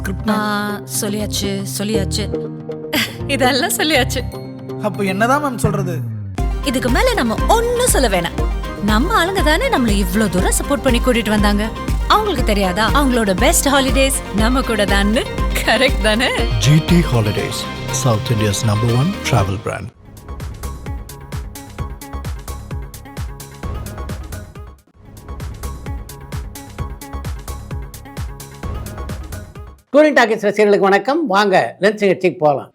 Script சொல்லியாச்சு சொல்லியாச்சு இதெல்லாம் சொல்லியாச்சு. அப்போ என்னதான் மேம் சொல்றது? இதுக்கு மேல நம்ம ஒன்னும் சொல்ல வேணாம். நம்ம ஆளுங்க தானே நம்மள இவ்ளோ தூரம் சப்போர்ட் பண்ணி கூட்டிட்டு வந்தாங்க. அவங்களுக்கு தெரியாதா அவங்களோட பெஸ்ட் ஹாலிடேஸ் நம்ம கூட தான்? கரெக்ட் தானே? GT Holidays, South India's #1 travel brand. Touring Talkies ரசிகர்களுக்கு வணக்கம். வாங்க லென்ஸ் நிகழ்ச்சிக்கு போகலாம்.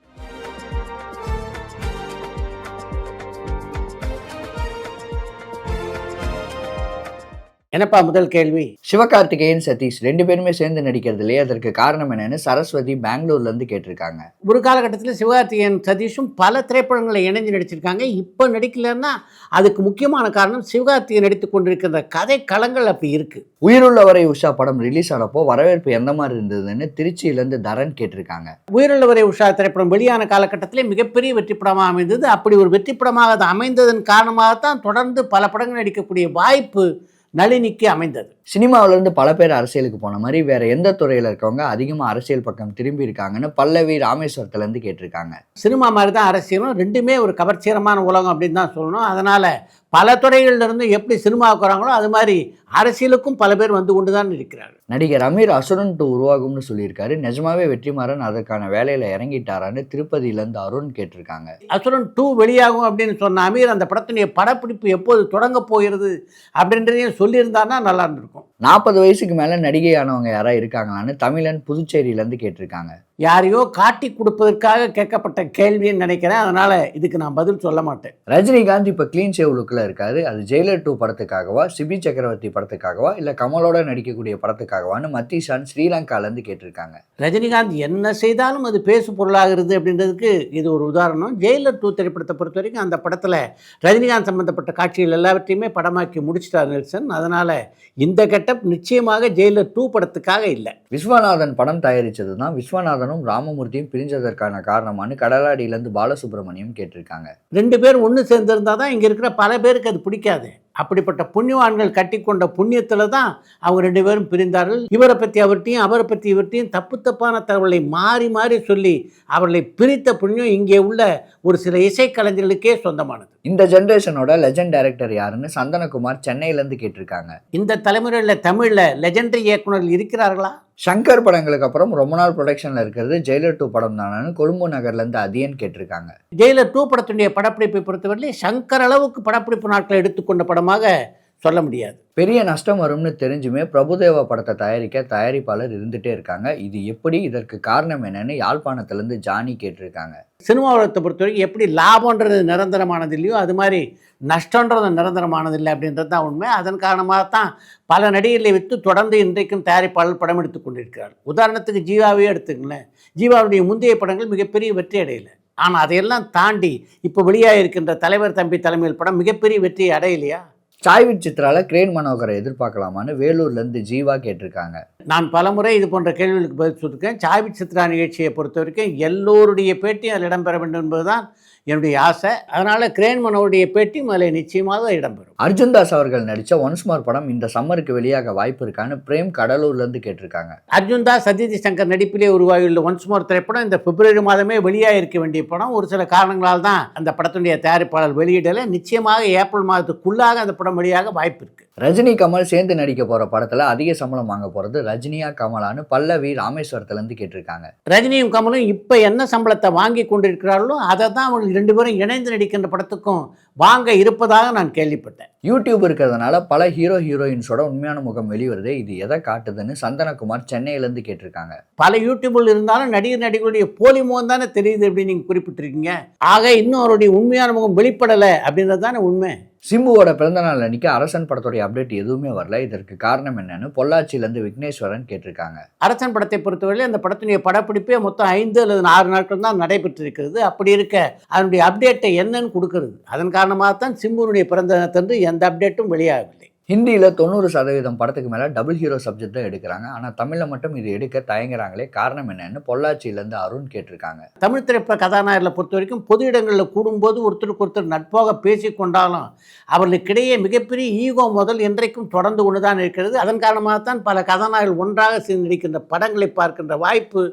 என்னப்பா முதல் கேள்வி? சிவகார்த்திகேயன் சதீஷ் 2 பேருமே சேர்ந்து நடிக்கிறது இல்லையே, அதற்கு காரணம் என்னன்னு சரஸ்வதி பெங்களூர்ல இருந்து கேட்டிருக்காங்க. ஒரு காலகட்டத்தில் சிவகார்த்திகேயன் சதீஷும் பல திரைப்படங்களை இணைஞ்சு நடிச்சிருக்காங்க. இப்போ நடிக்கலன்னா அதுக்கு முக்கியமான காரணம் சிவகார்த்திகேயன் நடித்து கொண்டிருக்கிற கதை களங்கள் அப்படி இருக்கு. உயிருள்ளவரை உஷா படம் ரிலீஸ் ஆனப்போ வரவேற்பு எந்த மாதிரி இருந்ததுன்னு திருச்சியிலேருந்து தரன் கேட்டிருக்காங்க. உயிருள்ளவரை உஷா திரைப்படம் வெளியான காலகட்டத்திலே மிகப்பெரிய வெற்றி படமாக அமைந்தது. அப்படி ஒரு வெற்றி படமாக அது அமைந்ததன் காரணமாகத்தான் தொடர்ந்து பல படங்கள் நடிக்கக்கூடிய வாய்ப்பு நளினிக்கு அமைந்தது. சினிமாவிலேருந்து பல பேர் அரசியலுக்கு போன மாதிரி வேற எந்த துறையில் இருக்கவங்க அதிகமாக அரசியல் பக்கம் திரும்பி இருக்காங்கன்னு பல்லவி ராமேஸ்வரத்துலேருந்து கேட்டிருக்காங்க. சினிமா மாதிரி தான் அரசியலும், ரெண்டுமே ஒரு கவர்ச்சிகரமான உலகம் அப்படின்னு தான் சொல்லணும். அதனால் பல துறைகளிலிருந்து எப்படி சினிமாவுக்கு வராங்களோ அது மாதிரி அரசியலுக்கும் பல பேர் வந்து கொண்டு தான் இருக்கிறார்கள். நடிகர் அமீர் அசுரன் 2 உருவாகும்னு சொல்லியிருக்காரு. நிஜமாவே வெற்றிமாறன் அதற்கான வேலையில் இறங்கிட்டாரான்னு திருப்பதியிலேருந்து அருண் கேட்டிருக்காங்க. அசுரன் 2 வெளியாகும் அப்படின்னு சொன்ன அமீர் அந்த படத்தினுடைய படப்பிடிப்பு எப்போது தொடங்க போகிறது அப்படின்றதையும் சொல்லியிருந்தாருன்னா நல்லா இருந்திருக்கும். 40 வயசுக்கு மேலே நடிகையானவங்க யாராவது இருக்காங்களான்னு தமிழன் புதுச்சேரியிலேருந்து கேட்டிருக்காங்க. யாரையோ காட்டி கொடுப்பதற்காக கேட்கப்பட்ட கேள்வின்னு நினைக்கிறேன். அதனால் இதுக்கு நான் பதில் சொல்ல மாட்டேன். ரஜினிகாந்த் இப்போ க்ளீன் ஷேவ் லுக்கில் இருக்காரு. அது ஜெயிலர் 2 படத்துக்காகவா, சிபி சக்கரவர்த்தி படத்துக்காகவா, இல்லை கமலோட நடிக்கக்கூடிய படத்துக்காகவான்னு மத்திஷான் ஸ்ரீலங்காலேருந்து கேட்டிருக்காங்க. ரஜினிகாந்த் என்ன செய்தாலும் அது பேசு பொருளாகிறது அப்படின்றதுக்கு இது ஒரு உதாரணம். ஜெயிலர் 2 திரைப்படத்தை பொறுத்த வரைக்கும் அந்த படத்தில் ரஜினிகாந்த் சம்பந்தப்பட்ட காட்சிகள் எல்லாவற்றையுமே படமாக்கி முடிச்சிட்டார் நெல்சன். அதனால் இந்த கெட்டப் நிச்சயமாக ஜெயிலர் 2 படத்துக்காக இல்லை. விஸ்வநாதன் படம் தயாரித்தது தான் விஸ்வநாதனும் ராமமூர்த்தியும் பிரிஞ்சதற்கான காரணமானு கடலாடியிலேருந்து பாலசுப்ரமணியம் கேட்டிருக்காங்க. 2 பேர் ஒன்று சேர்ந்திருந்தால் தான் இங்கே இருக்கிற பல பேருக்கு அது பிடிக்காது. அப்படிப்பட்ட புண்ணியவான்கள் கட்டி கொண்ட புண்ணியத்தில் தான் அவங்க 2 பேரும் பிரிந்தார்கள். இவரை பற்றி அவர்கிட்டையும் அவரை பற்றி இவர்கிட்டையும் தப்பான தகவலை மாறி மாறி சொல்லி அவர்களை பிரித்த புண்ணியம் இங்கே உள்ள ஒரு சில இசைக்கலைஞர்களுக்கே சொந்தமானது. இந்த ஜென்ரேஷனோட லெஜண்ட் டைரக்டர் யாருன்னு சந்தனகுமார் சென்னையிலேருந்து கேட்டிருக்காங்க. இந்த தலைமுறையில் தமிழில் லெஜண்டரி இயக்குநர்கள் இருக்கிறார்களா? சங்கர் படங்களுக்கு அப்புறம் ரொம்ப நாள் ப்ரொடக்ஷனில் இருக்கிறது ஜெயிலர் 2 படம் தானு கொழும்பு நகர்லேருந்து அதியன் கேட்டிருக்காங்க. ஜெயிலர் 2 படத்துடைய படப்பிடிப்பை பொறுத்தவரையிலே சங்கர் அளவுக்கு படப்பிடிப்பு நாட்களை எடுத்துக்கொண்ட படமாக சொல்ல முடியாது. பெரிய நஷ்டம் வரும்னு தெரிஞ்சுமே பிரபுதேவா படத்தை தயாரிக்க தயாரிப்பாளர் இருந்துகிட்டே இருக்காங்க. இது எப்படி, இதற்கு காரணம் என்னன்னு யாழ்ப்பாணத்துலேருந்து ஜானி கேட்டிருக்காங்க. சினிமா உலகத்தை பொறுத்த வரைக்கும் எப்படி லாபன்றது நிரந்தரமானது இல்லையோ அது மாதிரி நஷ்டன்றது நிரந்தரமானது இல்லை அப்படின்றது தான் உண்மை. அதன் காரணமாக தான் பல நடிகர்களை விற்று தொடர்ந்து இன்றைக்கும் தயாரிப்பாளர் படம் எடுத்து கொண்டிருக்கிறார். உதாரணத்துக்கு ஜீவாவே எடுத்துக்கங்களேன். ஜீவாவுடைய முந்தைய படங்கள் மிகப்பெரிய வெற்றி அடையலை. ஆனால் அதையெல்லாம் தாண்டி இப்போ வெளியாக இருக்கின்ற தலைவர் தம்பி தலைமையில் படம் மிகப்பெரிய வெற்றியை அடையலையா? சாய்விட் சித்ரால கிரேன் மனோகரை எதிர்பார்க்கலாமான்னு வேலூர்லேருந்து ஜீவா கேட்டிருக்காங்க. நான் பலமுறை இது போன்ற கேள்விகளுக்கு பதில் சொல்லியிருக்கேன். சாய்விட் சித்ரா நிகழ்ச்சியை பொறுத்த வரைக்கும் எல்லோருடைய பேட்டியும் அதில் இடம்பெற வேண்டும் என்பதுதான் என்னுடைய ஆசை. அதனால் கிரேன் மனோருடைய பேட்டியும் அதில் நிச்சயமாக இடம்பெறும். அர்ஜுன் தாஸ் அவர்கள் நடித்த ஒன்ஸ் மோர் படம் இந்த சம்மருக்கு வெளியாக வாய்ப்பு இருக்கான்னு பிரேம் கடலூர்லேருந்து கேட்டிருக்காங்க. அர்ஜுன் தாஸ் சத்யஜி சங்கர் நடிப்பிலே உருவாகியுள்ள ஒன்ஸ் மோர் திரைப்படம் இந்த பிப்ரவரி மாதமே வெளியாக இருக்க வேண்டிய படம். ஒரு சில காரணங்களால் தான் அந்த படத்துடைய தயாரிப்பாளர் வெளியிடலை. நிச்சயமாக ஏப்ரல் மாதத்துக்குள்ளாக அந்த படம் வெளியாக வாய்ப்பு இருக்குது. ரஜினி கமல் சேர்ந்து நடிக்க போகிற படத்தில் அதிக சம்பளம் வாங்க போகிறது ரஜினியா கமலான்னு பல்லவி ராமேஸ்வரத்துலேருந்து கேட்டிருக்காங்க. ரஜினியும் கமலும் இப்போ என்ன சம்பளத்தை வாங்கி கொண்டிருக்கிறார்களோ அதை தான் அவங்க 2 பேரும் இணைந்து நடிக்கின்ற படத்துக்கும் வாங்க இருப்பதாக நான் கேள்விப்பட்டேன். யூடியூப் இருக்கிறதுனால பல ஹீரோயின்ஸோட உண்மையான முகம் வெளிவருது. இது எதை காட்டுதுன்னு சந்தனகுமார் சென்னையிலேருந்து கேட்டிருக்காங்க. பல யூடியூபில் இருந்தாலும் நடிகர்களுடைய போலி முகம் தானே தெரியுது அப்படின்னு நீங்கள் குறிப்பிட்டிருக்கீங்க. ஆக இன்னும் அவருடைய உண்மையான முகம் வெளிப்படலை அப்படின்றது தானே உண்மை. சிம்புவோட பிறந்தநாள் அன்னைக்கு அரசன் படத்துடைய அப்டேட் எதுவுமே வரல. இதற்கு காரணம் என்னன்னு பொள்ளாச்சியிலேருந்து விக்னேஸ்வரன் கேட்டிருக்காங்க. அரசன் படத்தை பொறுத்தவரை அந்த படத்தினுடைய படப்பிடிப்பே மொத்தம் 5 அல்லது 6 நாட்கள் தான் நடைபெற்றிருக்கிறது. அப்படி இருக்க அதனுடைய அப்டேட்டை என்னன்னு கொடுக்கறது. அதன் காரணமாக தான் சிம்புனுடைய பிறந்த தினத்தன்று எந்த அப்டேட்டும் வெளியாகவில்லை. ஹிந்தியில் 90% படத்துக்கு மேலே டபுள் ஹீரோ சப்ஜெக்ட் தான் எடுக்கிறாங்க. ஆனால் தமிழில் மட்டும் இது எடுக்க தயங்குறாங்களே, காரணம் என்னன்னு பொள்ளாச்சியிலேருந்து அருண் கேட்டிருக்காங்க. தமிழ் திரைப்பட கதாநாயகர்களை பொறுத்த வரைக்கும் பொது இடங்களில் கூடும்போது ஒருத்தருக்கு ஒருத்தர் நட்பாக பேசி கொண்டாலும் அவர்களுக்கிடையே மிகப்பெரிய ஈகோ முதல் இன்றைக்கும் தொடர்ந்து கொண்டு தான் இருக்கிறது. அதன் காரணமாகத்தான் பல கதாநாயகர்கள் ஒன்றாக சேர்ந்து நடிக்கின்ற படங்களை பார்க்கின்ற வாய்ப்பு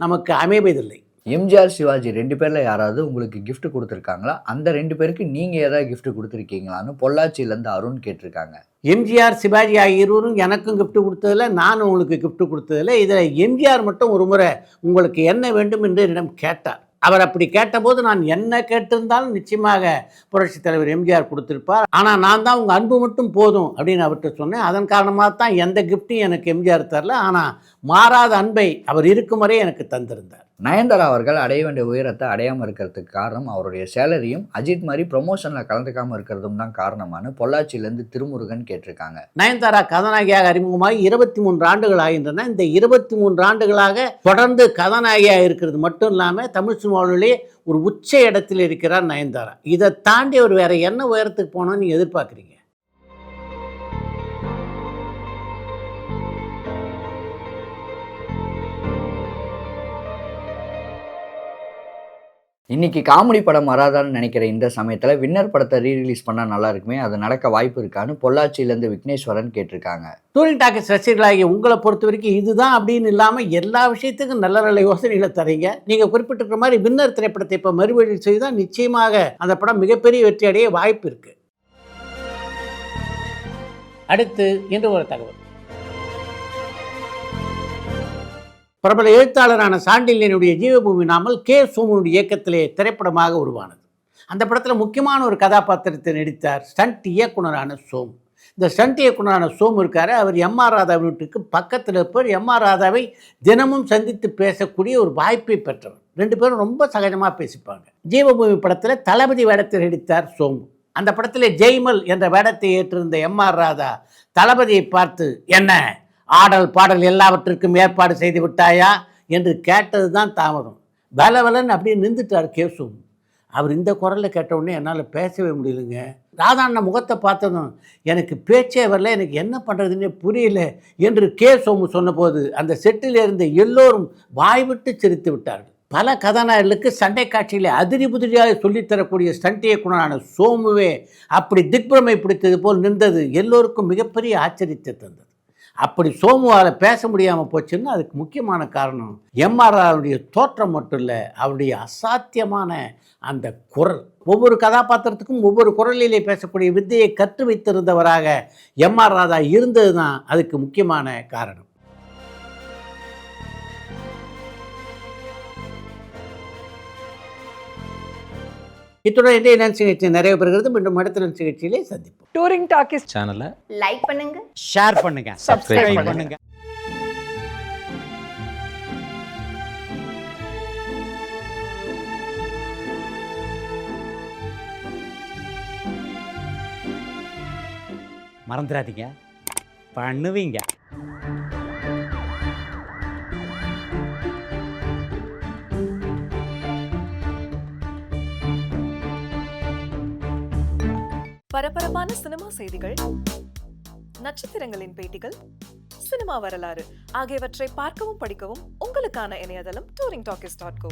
நமக்கு அமைவதில்லை. எம்ஜிஆர் சிவாஜி 2 பேரில் யாராவது உங்களுக்கு gift கொடுத்துருக்காங்களா? அந்த 2 பேருக்கு நீங்கள் ஏதாவது gift கொடுத்துருக்கீங்களான்னு பொள்ளாச்சியிலேருந்து அருண் கேட்டிருக்காங்க. எம்ஜிஆர் சிவாஜி ஆகிய இருவரும் எனக்கும் gift கொடுத்ததில்லை, நானும் உங்களுக்கு gift கொடுத்ததில்லை. இதில் எம்ஜிஆர் மட்டும் ஒரு முறை உங்களுக்கு என்ன வேண்டும் என்று என்னிடம் கேட்டார். அவர் அப்படி கேட்டபோது நான் என்ன கேட்டிருந்தாலும் நிச்சயமாக புரட்சித் தலைவர் எம்ஜிஆர் கொடுத்திருப்பார். ஆனால் நான் தான் உங்கள் அன்பு மட்டும் போதும் அப்படின்னு அவர்கிட்ட சொன்னேன். அதன் காரணமாக தான் எந்த கிஃப்ட்டையும் எனக்கு எம்ஜிஆர் தரல. ஆனால் மாறாத அன்பை அவர் இருக்கும் வரை எனக்கு தந்திருந்தார். நயன்தாரா அவர்கள் அடைய வேண்டிய உயரத்தை அடையாமல் இருக்கிறதுக்கு காரணம் அவருடைய சேலரியும் அஜித் மாதிரி ப்ரொமோஷனில் கலந்துக்காமல் இருக்கிறதும் தான் காரணமானு பொள்ளாச்சியிலேருந்து திருமுருகன் கேட்டிருக்காங்க. நயன்தாரா கதாநாயகியாக அறிமுகமாகி 23 ஆண்டுகள் ஆகின்றன. இந்த 23 ஆண்டுகளாக தொடர்ந்து கதாநாயகியாக இருக்கிறது மட்டும் இல்லாமல் தமிழ் சினிமாவிலே ஒரு உச்ச இடத்தில் இருக்கிறார் நயன்தாரா. இதை தாண்டி அவர் வேற என்ன உயரத்துக்கு போனோன்னு நீங்கள் எதிர்பார்க்குறீங்க? இன்னைக்கு காமெடி படம் வராதான்னு நினைக்கிற இந்த சமயத்தில் வின்னர் படத்தை ரீரிலீஸ் பண்ணால் நல்லா இருக்குமே, அது நடக்க வாய்ப்பு இருக்கான்னு பொள்ளாச்சியிலேருந்து விக்னேஸ்வரன் கேட்டிருக்காங்க. டூரிங் டாக்கீஸ் ரசிகர்களாகிய உங்களை பொறுத்த வரைக்கும் இதுதான் அப்படின்னு இல்லாமல் எல்லா விஷயத்துக்கும் நல்ல நல்ல யோசனைகளை தரீங்க. நீங்கள் குறிப்பிட்டிருக்கிற மாதிரி வின்னர் திரைப்படத்தை இப்போ மறுவெளியீடு செய்தால் நிச்சயமாக அந்த படம் மிகப்பெரிய வெற்றி அடைய வாய்ப்பு இருக்கு. அடுத்து இன்று ஒரு தகவல். பிரபல எழுத்தாளரான சாண்டில்யனுடைய ஜீவபூமி நாமல் கே சோமுனுடைய இயக்கத்திலே திரைப்படமாக உருவானது. அந்த படத்தில் முக்கியமான ஒரு கதாபாத்திரத்தை நடித்தார் ஸ்டண்ட் இயக்குனரான சோமு. இந்த ஸ்டண்ட் இயக்குனரான சோமு இருக்கார், அவர் எம்ஆர் ராதா வீட்டுக்கு பக்கத்தில் இருப்பவர். எம்ஆர் ராதாவை தினமும் சந்தித்து பேசக்கூடிய ஒரு வாய்ப்பை பெற்றவர். 2 பேரும் ரொம்ப சகஜமாக பேசிப்பாங்க. ஜீவபூமி படத்தில் தளபதி வேடத்தில் நடித்தார் சோமு. அந்த படத்தில் ஜெய்மல் என்ற வேடத்தை ஏற்றிருந்த எம்ஆர் ராதா தளபதியை பார்த்து, என்ன ஆடல் பாடல் எல்லாவற்றிற்கும் ஏற்பாடு செய்து விட்டாயா என்று கேட்டது தான் தாமதம். பலவலன் அப்படியே நின்றுட்டார் கேசோமு. அவர் இந்த குரலில் கேட்டவுடனே என்னால் பேசவே முடியலைங்க. ராதாண்ண முகத்தை பார்த்ததும் எனக்கு பேச்சே வரல, எனக்கு என்ன பண்ணுறதுன்னே புரியல என்று கேசோமு சொன்னபோது அந்த செட்டில் இருந்த எல்லோரும் வாய்விட்டு சிரித்து விட்டார்கள். பல கதாநாயகர்களுக்கு சண்டை காட்சிகளை அதிரி புதிரியாக சொல்லித்தரக்கூடிய ஸ்டண்ட் இயக்குனரான சோமுவே அப்படி திக்பிரமை பிடித்தது போல் நின்றது எல்லோருக்கும் மிகப்பெரிய ஆச்சரியத்தை தந்தது. அப்படி சோமுவால் பேச முடியாமல் போச்சுன்னா அதுக்கு முக்கியமான காரணம் எம்ஆர்ஆருடைய தோற்றம் மட்டும் இல்லை, அவருடைய அசாத்தியமான அந்த குரல். ஒவ்வொரு கதாபாத்திரத்துக்கும் ஒவ்வொரு குரலிலே பேசக்கூடிய வித்தையை கற்று வைத்திருந்தவராக எம்ஆர் ராதா இருந்தது தான் அதுக்கு முக்கியமான காரணம். இத்துடன் இன்றைய நிகழ்ச்சி நிறைய பெறுகிறது. மீண்டும் அடுத்த நிகழ்ச்சியிலே சந்திப்போம். டூரிங் டாக்கீஸ் சேனலை லைக் பண்ணுங்க, ஷேர் பண்ணுங்க, சப்ஸ்கிரைப் பண்ணுங்க. மறந்துடாதீங்க, பண்ணுவீங்க. பரபரப்பான சினிமா செய்திகள், நட்சத்திரங்களின் பேட்டிகள், சினிமா வரலாறு ஆகியவற்றை பார்க்கவும் படிக்கவும் உங்களுக்கான இணையதளம் touringtalkies.co.